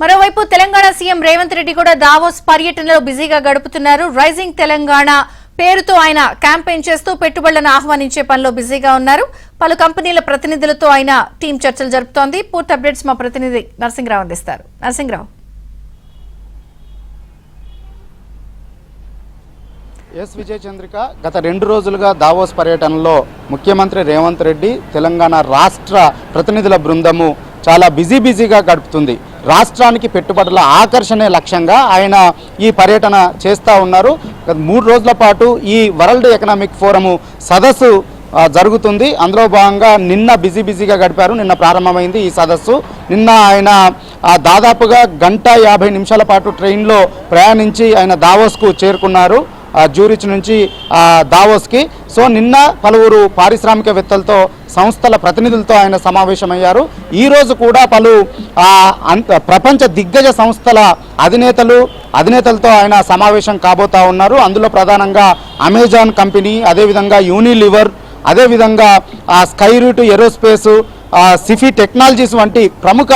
మరోవైపు తెలంగాణ సీఎం రేవంత్ రెడ్డి కూడా దావోస్ పర్యటనలో బిజీగా గడుపుతున్నారు. రైజింగ్ తెలంగాణ పేరుతో ఆయన క్యాంపెయిన్ చేస్తూ పెట్టుబడులను ఆహ్వానించే పనిలో బిజీగా ఉన్నారు. పలు కంపెనీల ప్రతినిధులతో ఆయన టీం చర్చలు జరుపుతోంది. పూర్తి అప్డేట్స్ మా ప్రతినిధి నరసింహరావు అందిస్తారు. నరసింహరావు. ఎస్ విజయ్ చంద్రిక, గత 2 రోజులుగా దావోస్ పర్యటనలో ముఖ్యమంత్రి రేవంత్ రెడ్డి తెలంగాణ రాష్ట్ర ప్రతినిధుల బృందము చాలా బిజీగా గడుపుతుంది. రాష్ట్రానికి పెట్టుబడుల ఆకర్షణే లక్ష్యంగా ఆయన ఈ పర్యటన చేస్తూ ఉన్నారు. 3 రోజుల పాటు ఈ వరల్డ్ ఎకనామిక్ ఫోరము సదస్సు జరుగుతుంది. అందులో భాగంగా నిన్న బిజీగా గడిపారు. నిన్న ప్రారంభమైంది ఈ సదస్సు. నిన్న ఆయన దాదాపుగా 1:50 నిమిషాల పాటు ట్రైన్లో ప్రయాణించి ఆయన దావోస్కు చేరుకున్నారు. జ్యూరిచ్ నుంచి దావోస్కి. సో నిన్న పలువురు పారిశ్రామికవేత్తలతో సంస్థల ప్రతినిధులతో ఆయన సమావేశమయ్యారు. ఈరోజు కూడా పలు ప్రపంచ దిగ్గజ సంస్థల అధినేతలతో ఆయన సమావేశం కాబోతా ఉన్నారు. అందులో ప్రధానంగా అమెజాన్ కంపెనీ, అదేవిధంగా యూనిలివర్, అదేవిధంగా Skyroot aerospace, Sify technologies వంటి ప్రముఖ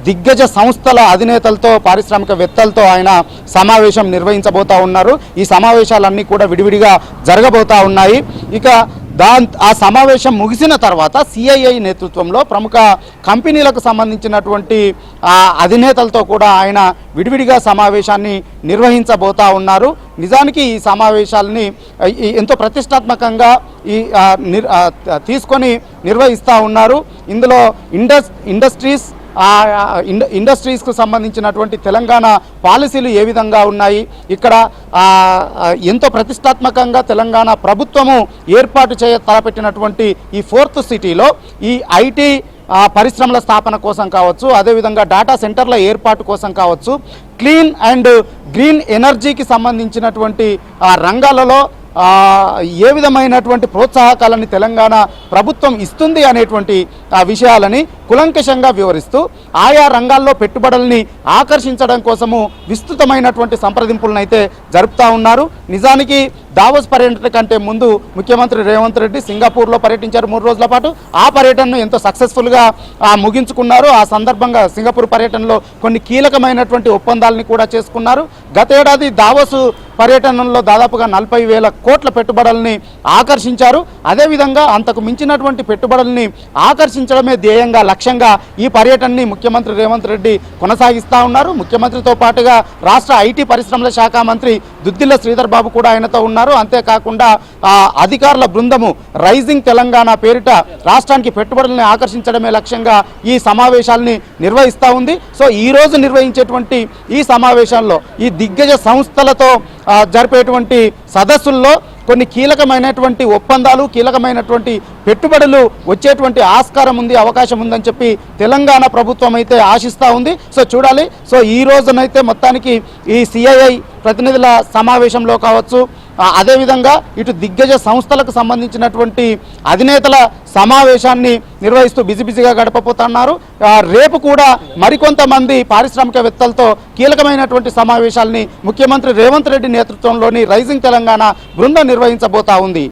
దిగ్గజ సంస్థల అధినేతలతో పారిశ్రామికవేత్తలతో ఆయన సమావేశం నిర్వహించబోతా ఉన్నారు. ఈ సమావేశాలన్నీ కూడా విడివిడిగా జరగబోతా ఉన్నాయి. ఇక ఆ సమావేశం ముగిసిన తర్వాత సిఐఐ నేతృత్వంలో ప్రముఖ కంపెనీలకు సంబంధించినటువంటి అధినేతలతో కూడా ఆయన విడివిడిగా సమావేశాన్ని నిర్వహించబోతా ఉన్నారు. నిజానికి ఈ సమావేశాలని ఎంతో ప్రతిష్టాత్మకంగా తీసుకొని నిర్వహిస్తూ ఉన్నారు. ఇందులో ఇండస్ట్రీస్కు సంబంధించినటువంటి తెలంగాణ పాలసీలు ఏ విధంగా ఉన్నాయి, ఇక్కడ ఎంతో ప్రతిష్టాత్మకంగా తెలంగాణ ప్రభుత్వము ఏర్పాటు తలపెట్టినటువంటి ఈ 4th సిటీలో ఈ ఐటీ పరిశ్రమల స్థాపన కోసం కావచ్చు, అదేవిధంగా డేటా సెంటర్ల ఏర్పాటు కోసం కావచ్చు, క్లీన్ అండ్ గ్రీన్ ఎనర్జీకి సంబంధించినటువంటి రంగాలలో ఏ విధమైనటువంటి ప్రోత్సాహకాలని తెలంగాణ ప్రభుత్వం ఇస్తుంది అనేటువంటి విషయాలని కులంకషంగా వివరిస్తూ ఆయా రంగాల్లో పెట్టుబడుల్ని ఆకర్షించడం కోసము విస్తృతమైనటువంటి సంప్రదింపులను అయితే జరుపుతూ ఉన్నారు. నిజానికి దావోస్ పర్యటన కంటే ముందు ముఖ్యమంత్రి రేవంత్ రెడ్డి సింగపూర్లో పర్యటించారు 3 రోజుల పాటు. ఆ పర్యటనను ఎంతో సక్సెస్ఫుల్గా ముగించుకున్నారు. ఆ సందర్భంగా సింగపూర్ పర్యటనలో కొన్ని కీలకమైనటువంటి ఒప్పందాలని కూడా చేసుకున్నారు. గతేడాది దావోస్ పర్యటనలో దాదాపుగా 40,000 కోట్ల పెట్టుబడుల్ని ఆకర్షించారు. అదేవిధంగా అంతకు మించినటువంటి పెట్టుబడుల్ని ఆకర్షించడమే ధ్యేయంగా లక్ష్యంగా ఈ పర్యటనని ముఖ్యమంత్రి రేవంత్ రెడ్డి కొనసాగిస్తూ ఉన్నారు. ముఖ్యమంత్రితో పాటుగా రాష్ట్ర ఐటీ పరిశ్రమల శాఖ మంత్రి దుద్దిల్ల శ్రీధర్ బాబు కూడా ఆయనతో ఉన్నారు. అంతేకాకుండా అధికారుల బృందము రైజింగ్ తెలంగాణ పేరిట రాష్ట్రానికి పెట్టుబడుల్ని ఆకర్షించడమే లక్ష్యంగా ఈ సమావేశాలని నిర్వహిస్తూ ఉంది. సో ఈ రోజు నిర్వహించేటువంటి ఈ సమావేశాల్లో ఈ దిగ్గజ సంస్థలతో జరిపేటువంటి సదస్సుల్లో కొన్ని కీలకమైనటువంటి ఒప్పందాలు, కీలకమైనటువంటి పెట్టుబడులు వచ్చేటువంటి ఆస్కారం ఉంది, అవకాశం ఉందని చెప్పి తెలంగాణ ప్రభుత్వం అయితే ఆశిస్తూ ఉంది. సో చూడాలి. సో ఈ రోజునైతే మొత్తానికి ఈ సిఐఐ ప్రతినిధుల సమావేశంలో కావచ్చు, అదేవిధంగా ఇటు దిగ్గజ సంస్థలకు సంబంధించినటువంటి అధినేతల సమావేశాన్ని నిర్వహిస్తూ బిజీగా గడపబోతున్నారు. రేపు కూడా మరికొంతమంది పారిశ్రామికవేత్తలతో కీలకమైనటువంటి సమావేశాలని ముఖ్యమంత్రి రేవంత్ రెడ్డి నేతృత్వంలోని రైజింగ్ తెలంగాణ బృందం నిర్వహించబోతా ఉంది.